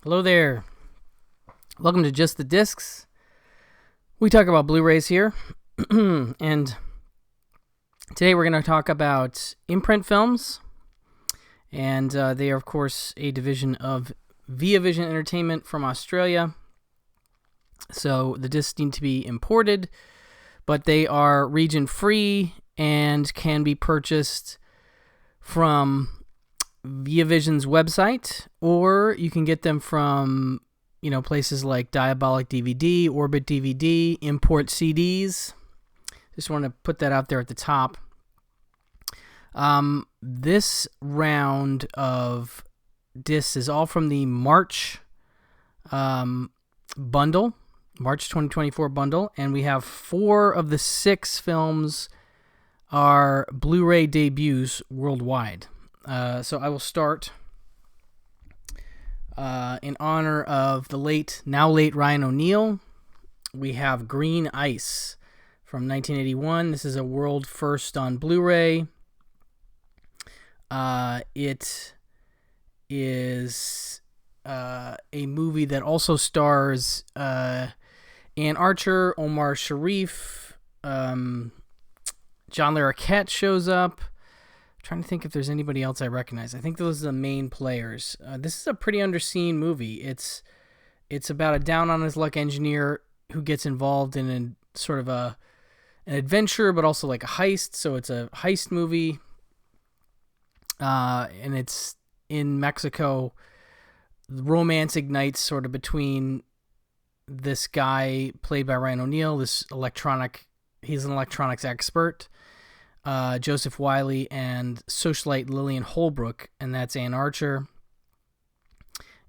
Hello there. Welcome to Just the Discs. We talk about Blu-rays here. And today we're going to talk about Imprint Films. And they are, of course, a division of Via Vision Entertainment from Australia. So the discs need to be imported, but they are region-free and can be purchased from Via Vision's website, or you can get them from, places like Diabolic DVD, Orbit DVD, Import CDs. Just want to put that out there at the top. This round of discs is all from the March bundle, March 2024 bundle, and we have 4 of the 6 films are Blu-ray debuts worldwide. So I will start in honor of the now late Ryan O'Neal. We have Green Ice from 1981. This is a world first on Blu-ray. It is a movie that also stars Anne Archer, Omar Sharif, John Larroquette shows up. Trying to think if there's anybody else I recognize. I think those are the main players. This is a pretty underseen movie. It's about a down-on-his-luck engineer who gets involved in a sort of an adventure, but also like a heist. So it's a heist movie, and it's in Mexico. The romance ignites sort of between this guy played by Ryan O'Neal, he's an electronics expert, Joseph Wiley, and socialite Lillian Holbrook, and that's Anne Archer.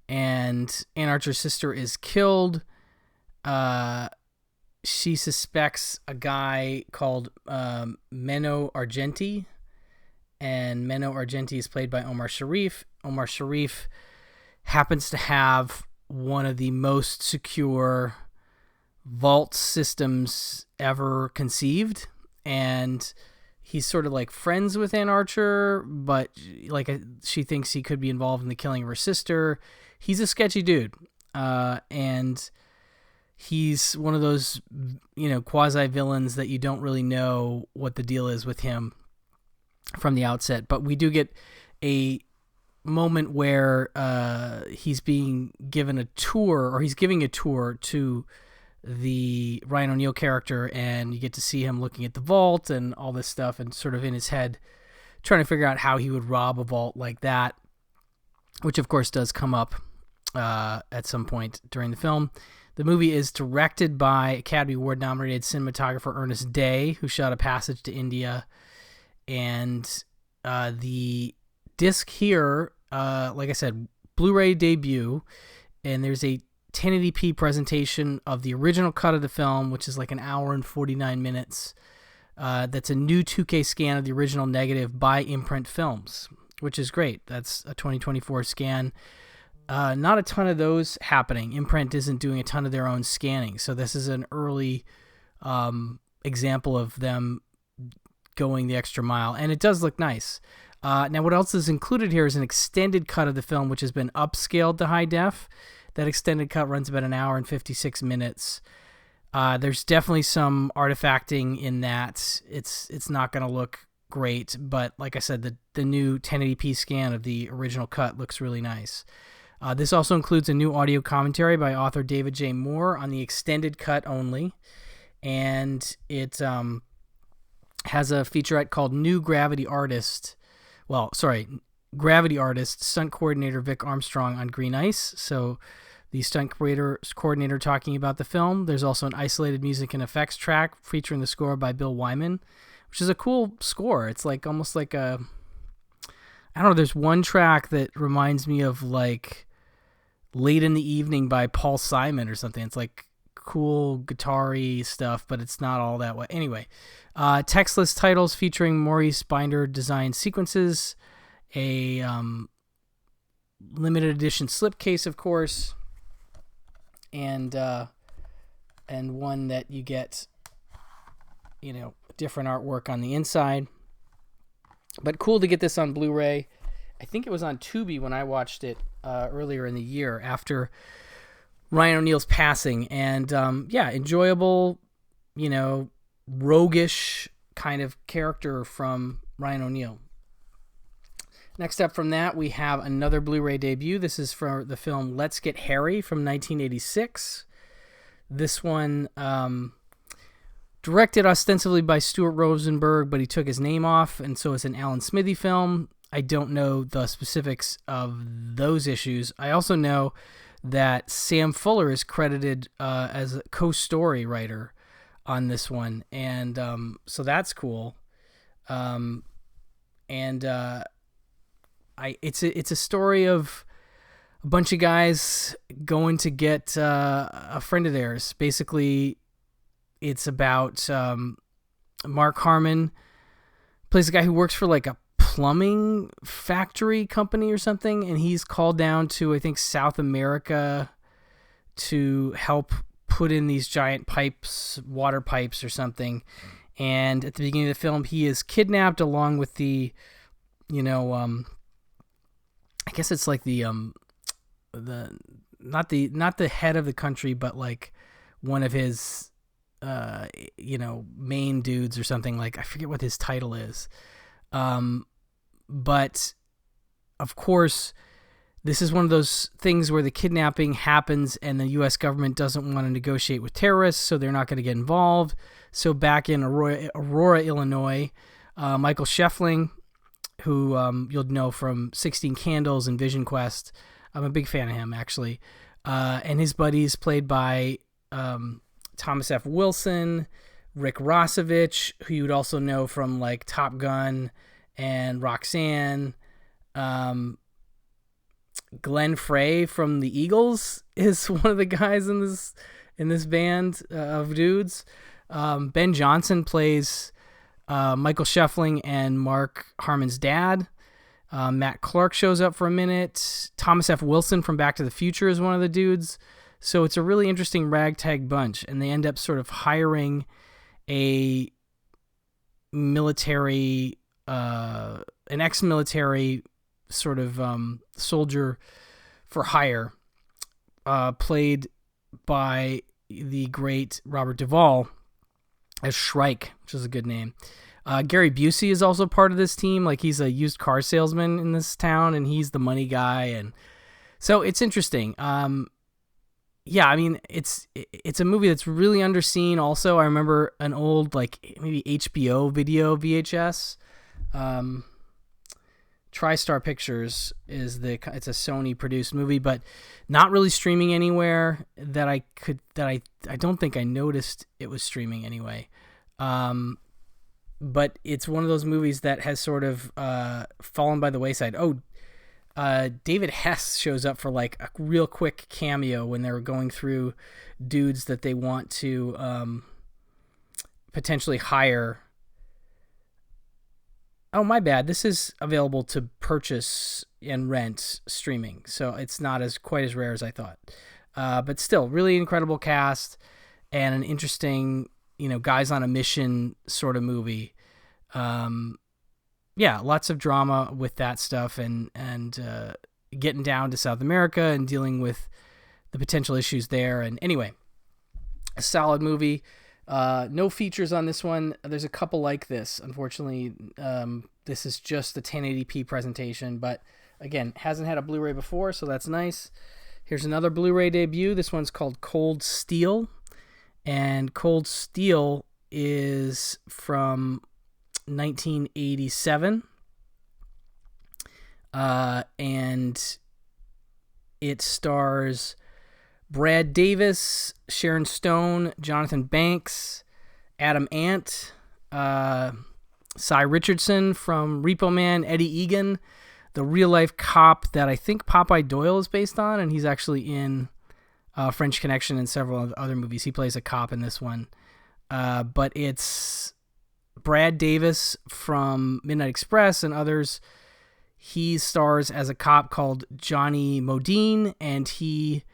And Anne Archer's sister is killed. She suspects a guy called Menno Argenti, and Menno Argenti is played by Omar Sharif. Omar Sharif happens to have one of the most secure vault systems ever conceived, and he's sort of like friends with Anne Archer, but she thinks he could be involved in the killing of her sister. He's a sketchy dude, and he's one of those, quasi-villains that you don't really know what the deal is with him from the outset. But we do get a moment where he's being given a tour, or he's giving a tour to the Ryan O'Neal character, and you get to see him looking at the vault and all this stuff, and sort of in his head trying to figure out how he would rob a vault like that, which of course does come up at some point during the film. The movie is directed by Academy Award nominated cinematographer Ernest Day, who shot A Passage to India, and the disc here, like I said, Blu-ray debut, and there's a 1080p presentation of the original cut of the film, which is like an hour and 49 minutes. That's a new 2K scan of the original negative by Imprint Films, which is great. That's a 2024 scan. Not a ton of those happening. Imprint isn't doing a ton of their own scanning, so this is an early example of them going the extra mile, and it does look nice. Now, what else is included here is an extended cut of the film, which has been upscaled to high def. That extended cut runs about an hour and 56 minutes. There's definitely some artifacting in that. It's not going to look great, but like I said, the new 1080p scan of the original cut looks really nice. This also includes a new audio commentary by author David J. Moore on the extended cut only, and it has a featurette called New Gravity Artist. Gravity Artist, stunt coordinator Vic Armstrong on Green Ice. So the stunt coordinator talking about the film. There's also an isolated music and effects track featuring the score by Bill Wyman, which is a cool score. It's like almost like I don't know, there's one track that reminds me of like Late in the Evening by Paul Simon or something. It's like cool guitar-y stuff, but it's not all that way. Anyway, textless titles featuring Maurice Binder designed sequences, a limited edition slipcase, of course, and one that you get, different artwork on the inside. But cool to get this on Blu-ray. I think it was on Tubi when I watched it earlier in the year after Ryan O'Neal's passing. And enjoyable, roguish kind of character from Ryan O'Neal. Next up from that, we have another Blu-ray debut. This is for the film Let's Get Harry from 1986. This one, directed ostensibly by Stuart Rosenberg, but he took his name off, and so it's an Alan Smithee film. I don't know the specifics of those issues. I also know that Sam Fuller is credited as a co-story writer on this one, and so that's cool. It's a story of a bunch of guys going to get a friend of theirs. Basically, it's about Mark Harmon plays a guy who works for like a plumbing factory company or something, and he's called down to, I think, South America to help put in these giant pipes, water pipes or something. And at the beginning of the film, he is kidnapped along with the, I guess it's like the not the head of the country, but like one of his main dudes or something. Like, I forget what his title is. But of course, this is one of those things where the kidnapping happens and the U.S. government doesn't want to negotiate with terrorists, so they're not going to get involved. So back in Aurora, Illinois, Michael Scheffling, who you'll know from 16 Candles and Vision Quest, I'm a big fan of him, actually, and his buddies played by Thomas F. Wilson, Rick Rossovich, who you'd also know from like Top Gun and Roxanne. Glenn Frey from the Eagles is one of the guys in this band of dudes. Ben Johnson plays Michael Scheffling and Mark Harmon's dad. Matt Clark shows up for a minute. Thomas F. Wilson from Back to the Future is one of the dudes. So it's a really interesting ragtag bunch, and they end up sort of hiring a military, an ex-military sort of soldier for hire, played by the great Robert Duvall as Shrike, which is a good name. Gary Busey is also part of this team. Like, he's a used car salesman in this town, and he's the money guy, and so it's interesting. It's a movie that's really underseen. Also, I remember an old, like, maybe HBO video VHS. TriStar Pictures it's a Sony produced movie, but not really streaming anywhere that I don't think I noticed it was streaming anyway. But it's one of those movies that has sort of fallen by the wayside. David Hess shows up for like a real quick cameo when they're going through dudes that they want to potentially hire. Oh, my bad. This is available to purchase and rent streaming, so it's not quite as rare as I thought. But still, really incredible cast and an interesting, guys on a mission sort of movie. Lots of drama with that stuff and getting down to South America and dealing with the potential issues there. And anyway, a solid movie. No features on this one. There's a couple like this. Unfortunately, this is just the 1080p presentation, but again, hasn't had a Blu-ray before, so that's nice. Here's another Blu-ray debut. This one's called Cold Steel, and Cold Steel is from 1987, and it stars Brad Davis, Sharon Stone, Jonathan Banks, Adam Ant, Cy Richardson from Repo Man, Eddie Egan, the real-life cop that I think Popeye Doyle is based on, and he's actually in French Connection and several other movies. He plays a cop in this one. But it's Brad Davis from Midnight Express and others. He stars as a cop called Johnny Modine, and he...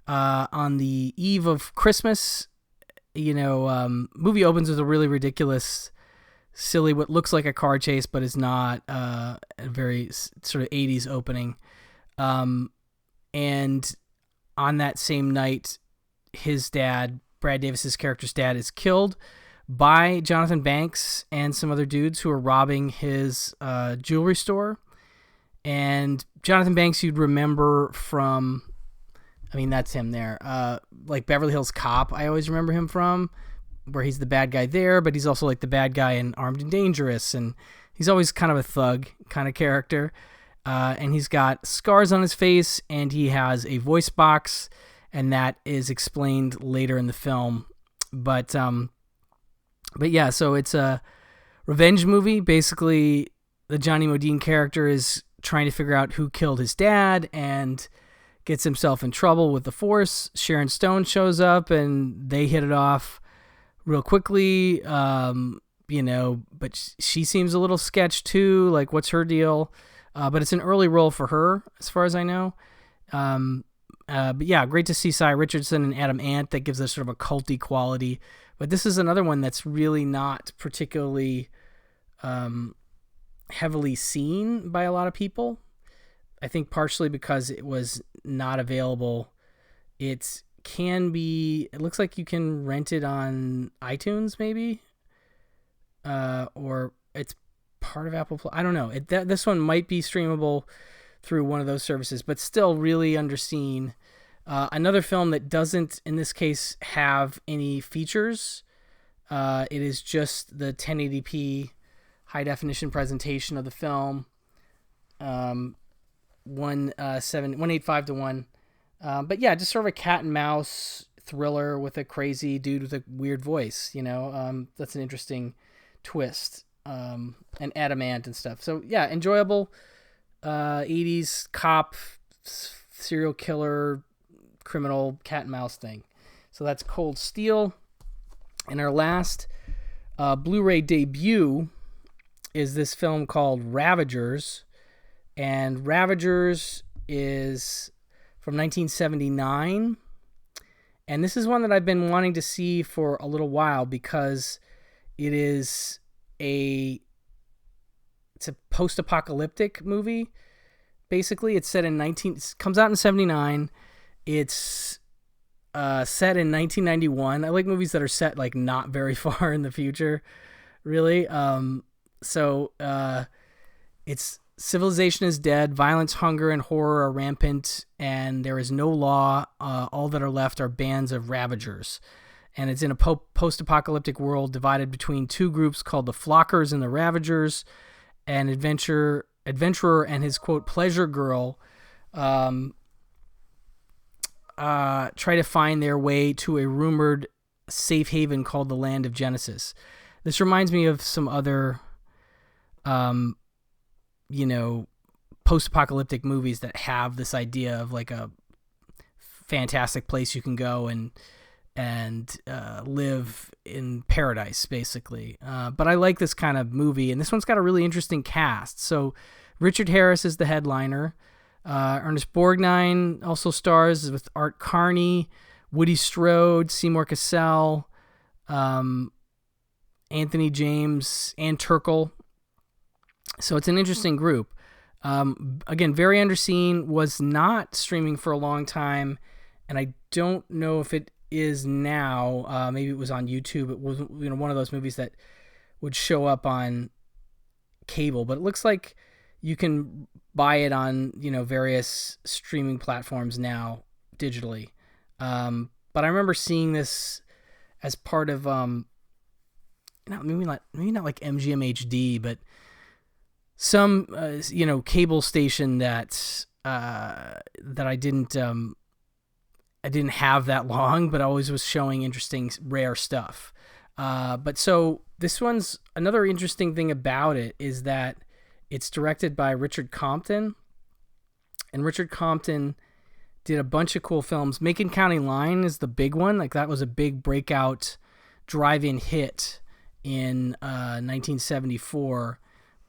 on the eve of Christmas, movie opens with a really ridiculous, silly, what looks like a car chase, but is not, a very sort of 80s opening. And on that same night, his dad, Brad Davis's character's dad, is killed by Jonathan Banks and some other dudes who are robbing his jewelry store. And Jonathan Banks, you'd remember from, I mean, that's him there. Like Beverly Hills Cop, I always remember him from, where he's the bad guy there, but he's also like the bad guy in Armed and Dangerous. And he's always kind of a thug kind of character. And he's got scars on his face, and he has a voice box, and that is explained later in the film. But yeah, so it's a revenge movie. Basically, the Johnny Modine character is trying to figure out who killed his dad and gets himself in trouble with the Force. Sharon Stone shows up, and they hit it off real quickly. But she seems a little sketch too. Like, what's her deal? But it's an early role for her, as far as I know. But yeah, great to see Cy Richardson and Adam Ant. That gives us sort of a culty quality. But this is another one that's really not particularly heavily seen by a lot of people. I think partially because it was not available. It looks like you can rent it on iTunes maybe. Or it's part of Apple Plus. I don't know. This one might be streamable through one of those services, but still really underseen. Another film that doesn't, in this case, have any features. It is just the 1080p high definition presentation of the film. 185 to 1. But yeah, just sort of a cat and mouse thriller with a crazy dude with a weird voice. That's an interesting twist. And Adam Ant and stuff. So yeah, enjoyable 80s cop, serial killer, criminal cat and mouse thing. So that's Cold Steel. And our last Blu-ray debut is this film called Ravagers. And Ravagers is from 1979. And this is one that I've been wanting to see for a little while because it's a post-apocalyptic movie. Basically, it's set in comes out in 79. It's set in 1991. I like movies that are set like not very far in the future, really. It's civilization is dead, violence, hunger, and horror are rampant, and there is no law. All that are left are bands of ravagers. And it's in a post-apocalyptic world divided between two groups called the Flockers and the Ravagers. An adventurer and his, quote, pleasure girl try to find their way to a rumored safe haven called the Land of Genesis. This reminds me of some other, post-apocalyptic movies that have this idea of like a fantastic place you can go and live in paradise, basically. But I like this kind of movie, and this one's got a really interesting cast. So Richard Harris is the headliner. Ernest Borgnine also stars with Art Carney, Woody Strode, Seymour Cassell, Anthony James, Ann Turkel. So it's an interesting group. Again, very underseen, was not streaming for a long time, and I don't know if it is now. Maybe it was on YouTube. It was one of those movies that would show up on cable, but it looks like you can buy it on various streaming platforms now digitally. But I remember seeing this as part of maybe not like MGM HD, but some cable station that I didn't have that long, but always was showing interesting rare stuff. But so this one's another interesting thing about it is that it's directed by Richard Compton, and Richard Compton did a bunch of cool films. Macon County Line is the big one. Like, that was a big breakout drive-in hit in 1974.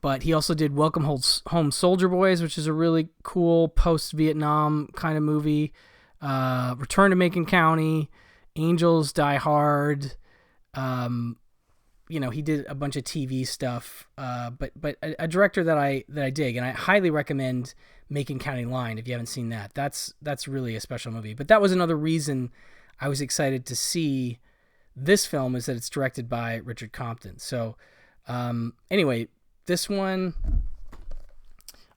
But he also did Welcome Home Soldier Boys, which is a really cool post-Vietnam kind of movie. Return to Macon County, Angels Die Hard, he did a bunch of TV stuff, but a director that I dig, and I highly recommend Macon County Line if you haven't seen that. That's really a special movie. But that was another reason I was excited to see this film, is that it's directed by Richard Compton. So anyway, this one,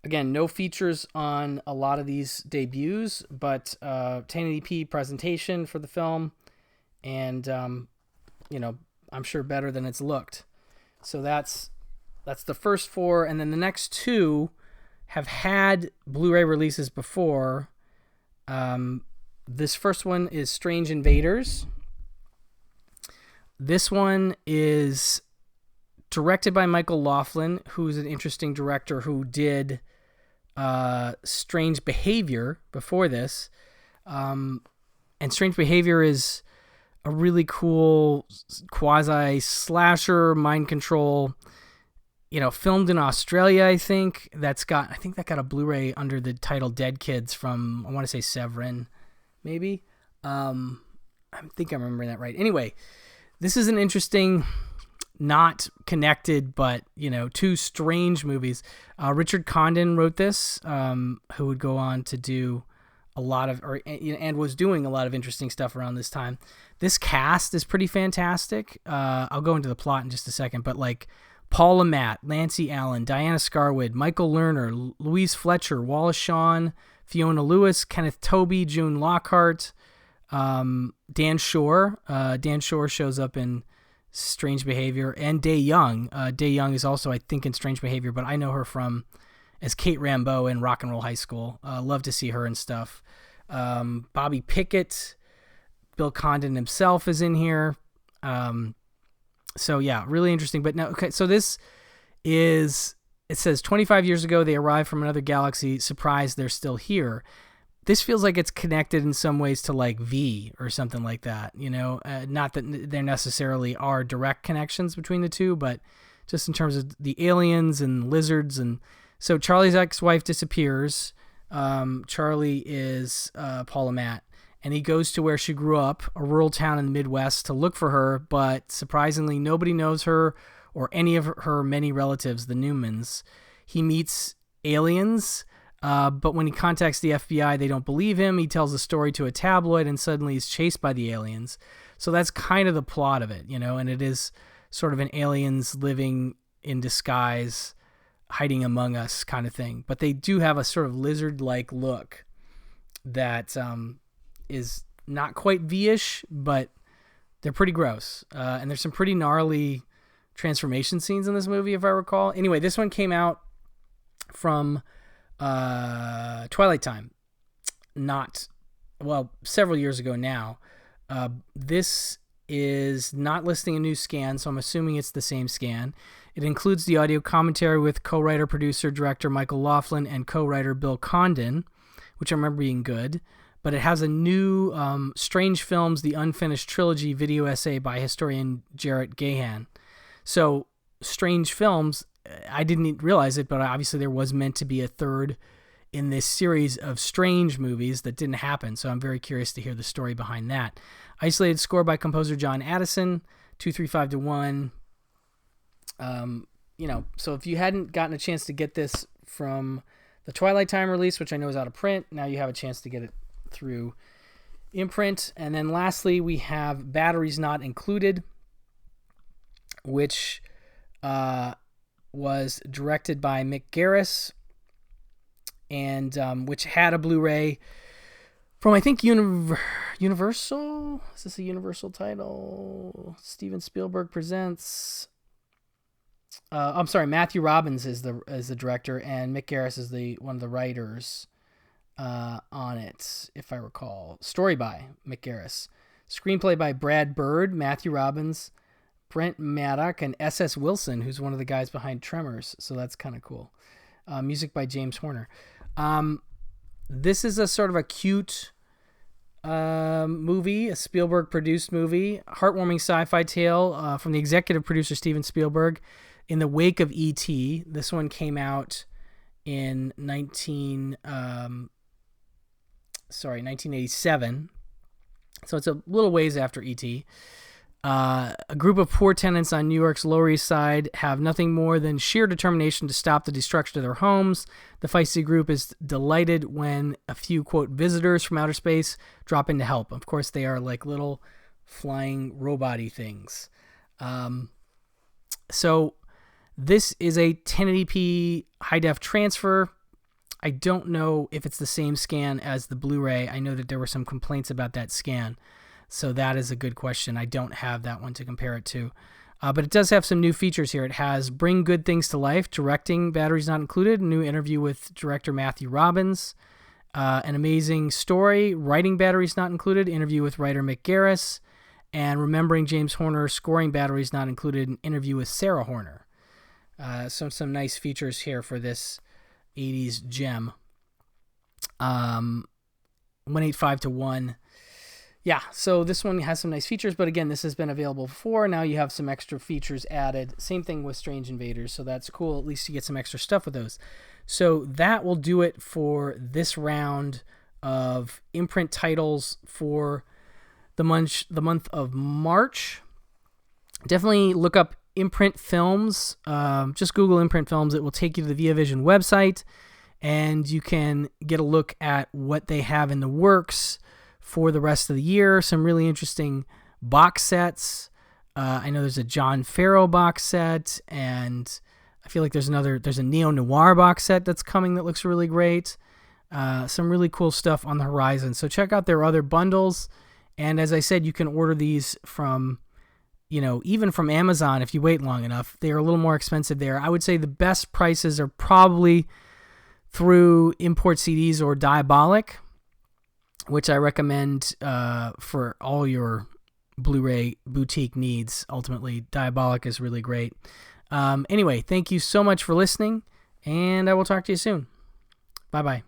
again, no features on a lot of these debuts, but 1080p presentation for the film, and I'm sure better than it's looked. So that's the first 4, and then the next 2 have had Blu-ray releases before. This first one is Strange Invaders. This one is directed by Michael Laughlin, who's an interesting director who did Strange Behavior before this. And Strange Behavior is a really cool quasi-slasher, mind control, filmed in Australia, I think. That got a Blu-ray under the title Dead Kids from, I want to say, Severin, maybe. I think I'm remembering that right. Anyway, this is an interesting, not connected, but, 2 strange movies. Richard Condon wrote this, who would go on to do a lot of, and was doing a lot of interesting stuff around this time. This cast is pretty fantastic. I'll go into the plot in just a second, but like Paul Matt, Lancey Allen, Diana Scarwood, Michael Lerner, Louise Fletcher, Wallace Shawn, Fiona Lewis, Kenneth Tobey, June Lockhart, Dan Shore. Dan Shore shows up in Strange Behavior, and Day Young. Day Young is also, I think, in Strange Behavior, but I know her as Kate Rambeau in Rock and Roll High School. Love to see her and stuff. Bobby Pickett, Bill Condon himself is in here. So yeah, really interesting. But now, okay, so this is, it says 25 years ago, they arrived from another galaxy. Surprised they're still here. This feels like it's connected in some ways to like V or something like that, not that there necessarily are direct connections between the two, but just in terms of the aliens and lizards. And so Charlie's ex-wife disappears. Charlie is Paula Matt, and he goes to where she grew up, a rural town in the Midwest, to look for her, but surprisingly, nobody knows her or any of her many relatives, the Newmans. He meets aliens, but when he contacts the FBI, they don't believe him. He tells a story to a tabloid, and suddenly he's chased by the aliens. So that's kind of the plot of it, and it is sort of an aliens living in disguise, hiding among us kind of thing. But they do have a sort of lizard-like look that is not quite V-ish, but they're pretty gross. And there's some pretty gnarly transformation scenes in this movie, if I recall. Anyway, this one came out from Twilight Time. Several years ago now. This is not listing a new scan, so I'm assuming it's the same scan. It includes the audio commentary with co-writer, producer, director Michael Laughlin and co-writer Bill Condon, which I remember being good. But it has a new Strange Films, The Unfinished Trilogy video essay by historian Jarrett Gahan. So Strange Films, I didn't realize it, but obviously there was meant to be a third in this series of strange movies that didn't happen. So I'm very curious to hear the story behind that. Isolated score by composer John Addison, 235-1. So if you hadn't gotten a chance to get this from the Twilight Time release, which I know is out of print, now you have a chance to get it through Imprint. And then lastly, we have Batteries Not Included, which was directed by Mick Garris, and which had a Blu-ray from, I think, Universal. Is this a Universal title? Steven Spielberg presents. I'm sorry, Matthew Robbins is the director, and Mick Garris is one of the writers on it, if I recall. Story by Mick Garris. Screenplay by Brad Bird, Matthew Robbins, Brent Maddock, and S.S. Wilson, who's one of the guys behind Tremors. So that's kind of cool. Music by James Horner. This is a sort of a cute movie, a Spielberg-produced movie, heartwarming sci-fi tale from the executive producer Steven Spielberg in the wake of E.T. This one came out in 1987. So it's a little ways after E.T. A group of poor tenants on New York's Lower East Side have nothing more than sheer determination to stop the destruction of their homes. The feisty group is delighted when a few, quote, visitors from outer space drop in to help. Of course, they are like little flying robot-y things. So this is a 1080p high-def transfer. I don't know if it's the same scan as the Blu-ray. I know that there were some complaints about that scan. So that is a good question. I don't have that one to compare it to. But it does have some new features here. It has Bring Good Things to Life, directing, batteries not included, a new interview with director Matthew Robbins, an amazing story, writing, batteries not included, interview with writer Mick Garris, and Remembering James Horner, scoring, batteries not included, an interview with Sarah Horner. So some nice features here for this 80s gem. 185-1. Yeah, so this one has some nice features, but again, this has been available before. Now you have some extra features added. Same thing with Strange Invaders, so that's cool. At least you get some extra stuff with those. So that will do it for this round of imprint titles for the month of March. Definitely look up Imprint Films. Just Google Imprint Films. It will take you to the ViaVision website, and you can get a look at what they have in the works for the rest of the year. Some really interesting box sets. I know there's a John Farrow box set, and I feel like there's a neo-noir box set that's coming that looks really great. Some really cool stuff on the horizon. So check out their other bundles. And as I said, you can order these from, even from Amazon if you wait long enough. They're a little more expensive there. I would say the best prices are probably through Import CDs or Diabolic, which I recommend for all your Blu-ray boutique needs. Ultimately, Diabolic is really great. Anyway, thank you so much for listening, and I will talk to you soon. Bye-bye.